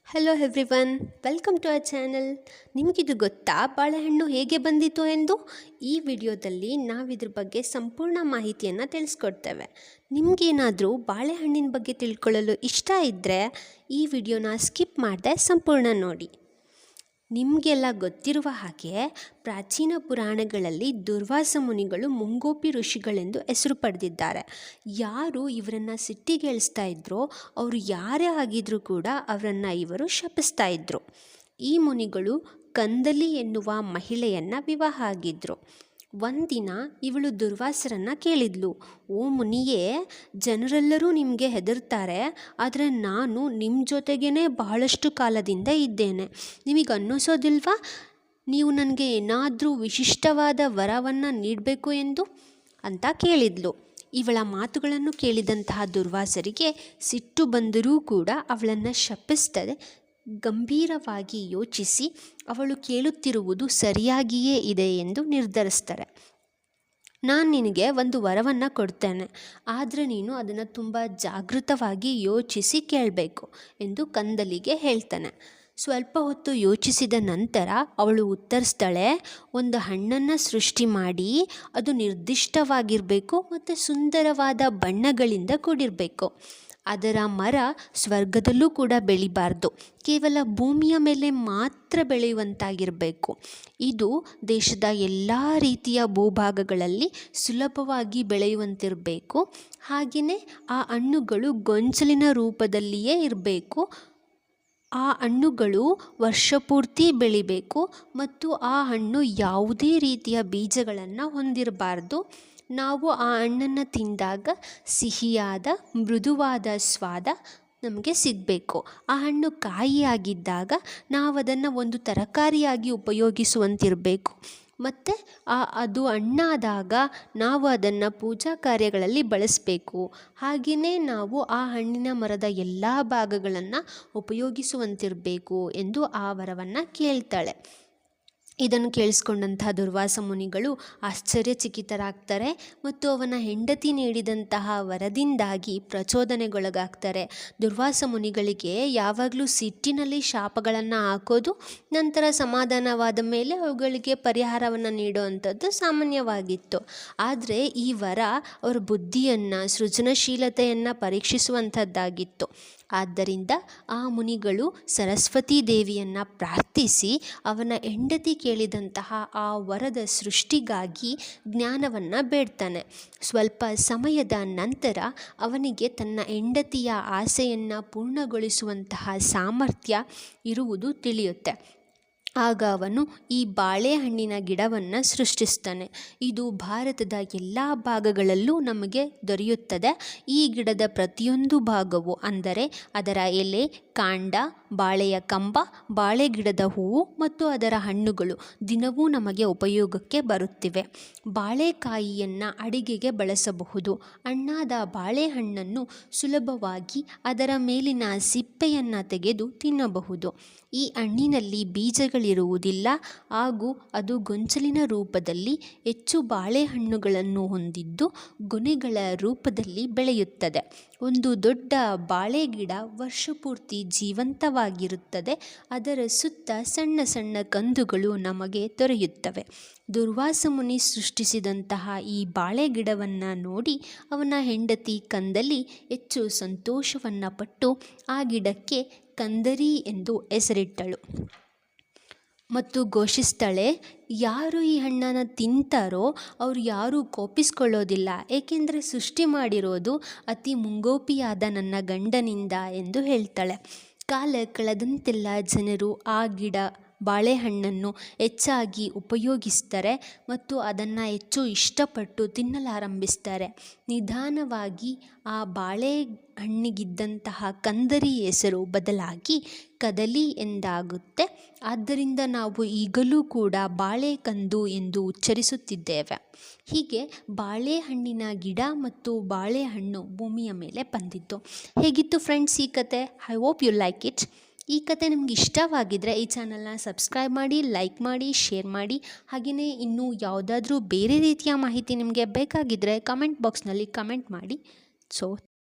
Hello everyone, welcome to our channel. ನಿಮಗಿದು ಗೊತ್ತಾ ಬಾಳೆಹಣ್ಣು ಹೇಗೆ ಬಂದಿತು ಎಂದು? ಈ ವಿಡಿಯೋದಲ್ಲಿ ನಾವಿದ್ರ ಬಗ್ಗೆ ಸಂಪೂರ್ಣ ಮಾಹಿತಿಯನ್ನು ತಿಳಿಸ್ಕೊಡ್ತೇವೆ. ನಿಮಗೇನಾದರೂ ಬಾಳೆಹಣ್ಣಿನ ಬಗ್ಗೆ ತಿಳ್ಕೊಳ್ಳಲು ಇಷ್ಟ ಇದ್ದರೆ ಈ ವಿಡಿಯೋನ ಸ್ಕಿಪ್ ಮಾಡದೆ ಸಂಪೂರ್ಣ ನೋಡಿ. ನಿಮಗೆಲ್ಲ ಗೊತ್ತಿರುವ ಹಾಗೆ ಪ್ರಾಚೀನ ಪುರಾಣಗಳಲ್ಲಿ ದುರ್ವಾಸ ಮುನಿಗಳು ಮುಂಗೋಪಿ ಋಷಿಗಳೆಂದು ಹೆಸರು ಪಡೆದಿದ್ದಾರೆ. ಯಾರು ಇವರನ್ನು ಸಿಟ್ಟಿಗೇಳಿಸ್ತಾ ಇದ್ರೋ ಅವರು ಯಾರೇ ಆಗಿದ್ರೂ ಕೂಡ ಅವರನ್ನು ಇವರು ಶಪಿಸ್ತಾ ಇದ್ದರು. ಈ ಮುನಿಗಳು ಕಂದಲಿ ಎನ್ನುವ ಮಹಿಳೆಯನ್ನು ವಿವಾಹ ಆಗಿದ್ದರು. ಒಂದಿನ ಇವಳು ದುರ್ವಾಸರನ್ನು ಕೇಳಿದ್ಲು, ಓ ಮುನಿಯೇ, ಜನರೆಲ್ಲರೂ ನಿಮಗೆ ಹೆದರ್ತಾರೆ, ಆದರೆ ನಾನು ನಿಮ್ಮ ಜೊತೆಗೇ ಬಹಳಷ್ಟು ಕಾಲದಿಂದ ಇದ್ದೇನೆ. ನಿಮಗೆ ಅನ್ನಿಸೋದಿಲ್ವಾ ನೀವು ನನಗೆ ಏನಾದರೂ ವಿಶಿಷ್ಟವಾದ ವರವನ್ನು ನೀಡಬೇಕು ಎಂದು ಅಂತ ಕೇಳಿದ್ಲು. ಇವಳ ಮಾತುಗಳನ್ನು ಕೇಳಿದಂತಹ ದುರ್ವಾಸರಿಗೆ ಸಿಟ್ಟು ಬಂದರೂ ಕೂಡ ಅವಳನ್ನು ಶಪಿಸ್ತದೆ ಗಂಭೀರವಾಗಿ ಯೋಚಿಸಿ ಅವಳು ಕೇಳುತ್ತಿರುವುದು ಸರಿಯಾಗಿಯೇ ಇದೆ ಎಂದು ನಿರ್ಧರಿಸ್ತಾರೆ. ನಾನು ನಿನಗೆ ಒಂದು ವರವನ್ನು ಕೊಡ್ತೇನೆ, ಆದರೆ ನೀನು ಅದನ್ನು ತುಂಬ ಜಾಗೃತವಾಗಿ ಯೋಚಿಸಿ ಕೇಳಬೇಕು ಎಂದು ಕಂದಲಿಗೆ ಹೇಳ್ತಾನೆ. ಸ್ವಲ್ಪ ಹೊತ್ತು ಯೋಚಿಸಿದ ನಂತರ ಅವಳು ಉತ್ತರಿಸ್ತಾಳೆ, ಒಂದು ಹಣ್ಣನ್ನು ಸೃಷ್ಟಿ ಮಾಡಿ ಅದು ನಿರ್ದಿಷ್ಟವಾಗಿರಬೇಕು ಮತ್ತು ಸುಂದರವಾದ ಬಣ್ಣಗಳಿಂದ ಕೂಡಿರಬೇಕು. ಅದರ ಮರ ಸ್ವರ್ಗದಲ್ಲೂ ಕೂಡ ಬೆಳಿಬಾರ್ದು, ಕೇವಲ ಭೂಮಿಯ ಮೇಲೆ ಮಾತ್ರ ಬೆಳೆಯುವಂತಾಗಿರಬೇಕು. ಇದು ದೇಶದ ಎಲ್ಲ ರೀತಿಯ ಭೂಭಾಗಗಳಲ್ಲಿ ಸುಲಭವಾಗಿ ಬೆಳೆಯುವಂತಿರಬೇಕು. ಹಾಗೆಯೇ ಆ ಹಣ್ಣುಗಳು ಗೊಂಚಲಿನ ರೂಪದಲ್ಲಿಯೇ ಇರಬೇಕು. ಆ ಹಣ್ಣುಗಳು ವರ್ಷಪೂರ್ತಿ ಬೆಳಿಬೇಕು ಮತ್ತು ಆ ಹಣ್ಣು ಯಾವುದೇ ರೀತಿಯ ಬೀಜಗಳನ್ನು ಹೊಂದಿರಬಾರ್ದು. ನಾವು ಆ ಹಣ್ಣನ್ನು ತಿಂದಾಗ ಸಿಹಿಯಾದ ಮೃದುವಾದ ಸ್ವಾದ ನಮಗೆ ಸಿಗಬೇಕು. ಆ ಹಣ್ಣು ಕಾಯಿಯಾಗಿದ್ದಾಗ ನಾವು ಅದನ್ನು ಒಂದು ತರಕಾರಿಯಾಗಿ ಉಪಯೋಗಿಸುವಂತಿರಬೇಕು. ಮತ್ತು ಅದು ಹಣ್ಣಾದಾಗ ನಾವು ಅದನ್ನು ಪೂಜಾ ಕಾರ್ಯಗಳಲ್ಲಿ ಬಳಸಬೇಕು. ಹಾಗೆಯೇ ನಾವು ಆ ಹಣ್ಣಿನ ಮರದ ಎಲ್ಲ ಭಾಗಗಳನ್ನು ಉಪಯೋಗಿಸುವಂತಿರಬೇಕು ಎಂದು ಆ ವರವನ್ನು ಕೇಳ್ತಾಳೆ. ಇದನ್ನು ಕೇಳಿಸ್ಕೊಂಡಂತಹ ದುರ್ವಾಸ ಮುನಿಗಳು ಆಶ್ಚರ್ಯಚಕಿತರಾಗ್ತಾರೆ ಮತ್ತು ಅವನ ಹೆಂಡತಿ ನೀಡಿದಂತಹ ವರದಿಂದಾಗಿ ಪ್ರಚೋದನೆಗೊಳಗಾಗ್ತಾರೆ. ದುರ್ವಾಸ ಮುನಿಗಳಿಗೆ ಯಾವಾಗಲೂ ಸಿಟ್ಟಿನಲ್ಲಿ ಶಾಪಗಳನ್ನು ಹಾಕೋದು, ನಂತರ ಸಮಾಧಾನವಾದ ಮೇಲೆ ಅವುಗಳಿಗೆ ಪರಿಹಾರವನ್ನು ನೀಡುವಂಥದ್ದು ಸಾಮಾನ್ಯವಾಗಿತ್ತು. ಆದರೆ ಈ ವರ ಅವರ ಬುದ್ಧಿಯನ್ನು, ಸೃಜನಶೀಲತೆಯನ್ನು ಪರೀಕ್ಷಿಸುವಂಥದ್ದಾಗಿತ್ತು. ಆದ್ದರಿಂದ ಆ ಮುನಿಗಳು ಸರಸ್ವತೀ ದೇವಿಯನ್ನು ಪ್ರಾರ್ಥಿಸಿ ಅವನ ಹೆಂಡತಿ ಕೇಳಿದಂತಹ ಆ ವರದ ಸೃಷ್ಟಿಗಾಗಿ ಜ್ಞಾನವನ್ನು ಬೇಡ್ತಾನೆ. ಸ್ವಲ್ಪ ಸಮಯದ ನಂತರ ಅವನಿಗೆ ತನ್ನ ಹೆಂಡತಿಯ ಆಸೆಯನ್ನು ಪೂರ್ಣಗೊಳಿಸುವಂತಹ ಸಾಮರ್ಥ್ಯ ಇರುವುದು ತಿಳಿಯುತ್ತೆ. ಆಗ ಅವನು ಈ ಬಾಳೆಹಣ್ಣಿನ ಗಿಡವನ್ನು ಸೃಷ್ಟಿಸ್ತಾನೆ. ಇದು ಭಾರತದ ಎಲ್ಲ ಭಾಗಗಳಲ್ಲೂ ನಮಗೆ ದೊರೆಯುತ್ತದೆ. ಈ ಗಿಡದ ಪ್ರತಿಯೊಂದು ಭಾಗವು, ಅಂದರೆ ಅದರ ಎಲೆ, ಕಾಂಡ, ಬಾಳೆಯ ಕಂಬ, ಬಾಳೆ ಗಿಡದ ಹೂವು ಮತ್ತು ಅದರ ಹಣ್ಣುಗಳು ದಿನವೂ ನಮಗೆ ಉಪಯೋಗಕ್ಕೆ ಬರುತ್ತಿವೆ. ಬಾಳೆಕಾಯಿಯನ್ನು ಅಡಿಗೆಗೆ ಬಳಸಬಹುದು. ಹಣ್ಣಾದ ಬಾಳೆಹಣ್ಣನ್ನು ಸುಲಭವಾಗಿ ಅದರ ಮೇಲಿನ ಸಿಪ್ಪೆಯನ್ನು ತೆಗೆದು ತಿನ್ನಬಹುದು. ಈ ಹಣ್ಣಿನಲ್ಲಿ ಬೀಜಗಳಿರುವುದಿಲ್ಲ ಹಾಗೂ ಅದು ಗೊಂಚಲಿನ ರೂಪದಲ್ಲಿ ಹೆಚ್ಚು ಬಾಳೆಹಣ್ಣುಗಳನ್ನು ಹೊಂದಿದ್ದು ಗೊನೆಗಳ ರೂಪದಲ್ಲಿ ಬೆಳೆಯುತ್ತದೆ. ಒಂದು ದೊಡ್ಡ ಬಾಳೆ ಗಿಡ ವರ್ಷಪೂರ್ತಿ ಜೀವಂತವಾಗಿರುತ್ತದೆ. ಅದರ ಸುತ್ತ ಸಣ್ಣ ಸಣ್ಣ ಕಂದುಗಳು ನಮಗೆ ದೊರೆಯುತ್ತವೆ. ದುರ್ವಾಸ ಮುನಿ ಸೃಷ್ಟಿಸಿದಂತಹ ಈ ಬಾಳೆ ಗಿಡವನ್ನು ನೋಡಿ ಅವನ ಹೆಂಡತಿ ಕಂದಲಿ ಹೆಚ್ಚು ಸಂತೋಷವನ್ನು ಪಟ್ಟು ಆ ಗಿಡಕ್ಕೆ ಕಂದರಿ ಎಂದು ಹೆಸರಿಟ್ಟಳು ಮತ್ತು ಘೋಷಿಸ್ತಾಳೆ, ಯಾರು ಈ ಹಣ್ಣನ್ನು ತಿಂತಾರೋ ಅವರು ಯಾರೂ ಕೋಪಿಸ್ಕೊಳ್ಳೋದಿಲ್ಲ, ಏಕೆಂದರೆ ಸೃಷ್ಟಿ ಮಾಡಿರೋದು ಅತಿ ಮುಂಗೋಪಿಯಾದ ನನ್ನ ಗಂಡನಿಂದ ಎಂದು ಹೇಳ್ತಾಳೆ. ಕಾಲ ಕಳೆದಂತೆಲ್ಲ ಜನರು ಆ ಗಿಡ ಬಾಳೆಹಣ್ಣನ್ನು ಹೆಚ್ಚಾಗಿ ಉಪಯೋಗಿಸ್ತಾರೆ ಮತ್ತು ಅದನ್ನು ಹೆಚ್ಚು ಇಷ್ಟಪಟ್ಟು ತಿನ್ನಲಾರಂಭಿಸ್ತಾರೆ. ನಿಧಾನವಾಗಿ ಆ ಬಾಳೆಹಣ್ಣಿಗಿದ್ದಂತಹ ಕಂದರಿ ಹೆಸರು ಬದಲಾಗಿ ಕದಲಿ ಎಂದಾಗುತ್ತೆ. ಆದ್ದರಿಂದ ನಾವು ಈಗಲೂ ಕೂಡ ಬಾಳೆಕಂದು ಎಂದು ಉಚ್ಚರಿಸುತ್ತಿದ್ದೇವೆ. ಹೀಗೆ ಬಾಳೆಹಣ್ಣಿನ ಗಿಡ ಮತ್ತು ಬಾಳೆಹಣ್ಣು ಭೂಮಿಯ ಮೇಲೆ ಬಂದಿತ್ತು. ಹೇಗಿತ್ತು ಫ್ರೆಂಡ್ಸ್ ಈ ಕತೆ? I hope you like it. ಈ ಕತೆ ನಿಮ್ಗೆ ಇಷ್ಟವಾಗಿದ್ದರೆ ಈ ಚಾನಲ್ನ ಸಬ್ಸ್ಕ್ರೈಬ್ ಮಾಡಿ, ಲೈಕ್ ಮಾಡಿ, ಶೇರ್ ಮಾಡಿ. ಹಾಗೆಯೇ ಇನ್ನೂ ಯಾವುದಾದ್ರೂ ಬೇರೆ ರೀತಿಯ ಮಾಹಿತಿ ನಿಮಗೆ ಬೇಕಾಗಿದ್ದರೆ ಕಮೆಂಟ್ ಬಾಕ್ಸ್ನಲ್ಲಿ ಕಮೆಂಟ್ ಮಾಡಿ. ಸೊ